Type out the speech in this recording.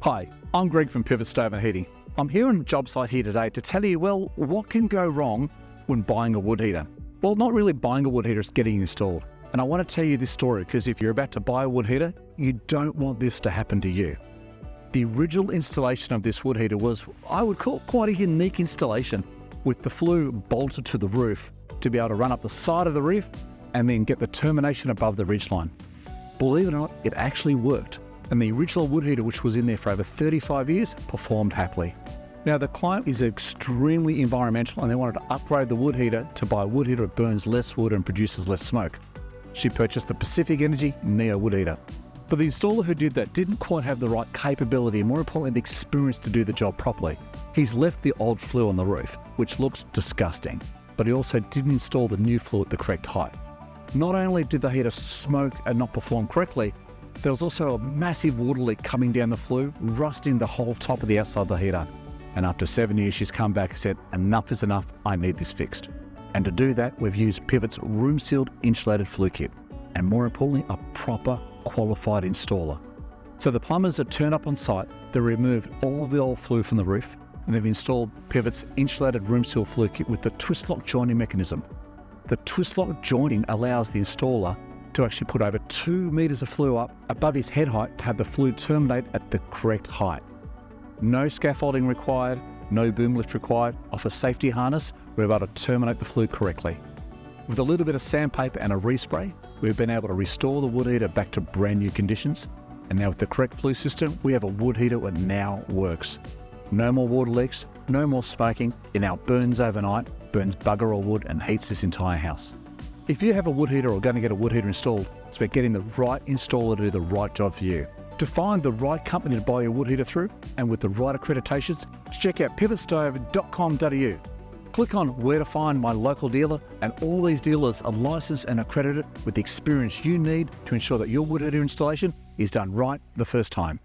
Hi, I'm Greg from Pivot Stove and Heating. I'm here on the job site here today to tell you, well, what can go wrong when buying a wood heater? Well, not really buying a wood heater, it's getting installed. And I want to tell you this story because if you're about to buy a wood heater, you don't want this to happen to you. The original installation of this wood heater was, I would call it quite a unique installation, with the flue bolted to the roof to be able to run up the side of the roof and then get the termination above the ridgeline. Believe it or not, it actually worked. And the original wood heater, which was in there for over 35 years, performed happily. Now, the client is extremely environmental and they wanted to upgrade the wood heater to buy a wood heater that burns less wood and produces less smoke. She purchased the Pacific Energy Neo wood heater. But the installer who did that didn't quite have the right capability and more importantly, the experience to do the job properly. He's left the old flue on the roof, which looks disgusting, but he also didn't install the new flue at the correct height. Not only did the heater smoke and not perform correctly, there was also a massive water leak coming down the flue, rusting the whole top of the outside of the heater. And after 7 years, she's come back and said, enough is enough, I need this fixed. And to do that, we've used Pivot's room-sealed insulated flue kit, and more importantly, a proper qualified installer. So the plumbers have turned up on site, they removed all the old flue from the roof, and they've installed Pivot's insulated room-sealed flue kit with the twist lock joining mechanism. The twist lock joining allows the installer to actually put over 2 meters of flue up above his head height to have the flue terminate at the correct height. No scaffolding required, no boom lift required. Off a safety harness, we're able to terminate the flue correctly. With a little bit of sandpaper and a respray, we've been able to restore the wood heater back to brand new conditions. And now with the correct flue system, we have a wood heater that now works. No more water leaks, no more smoking. It now burns overnight, burns bugger all wood and heats this entire house. If you have a wood heater or going to get a wood heater installed, it's about getting the right installer to do the right job for you. To find the right company to buy your wood heater through and with the right accreditations, check out pivotstove.com.au. Click on where to find my local dealer, and all these dealers are licensed and accredited with the experience you need to ensure that your wood heater installation is done right the first time.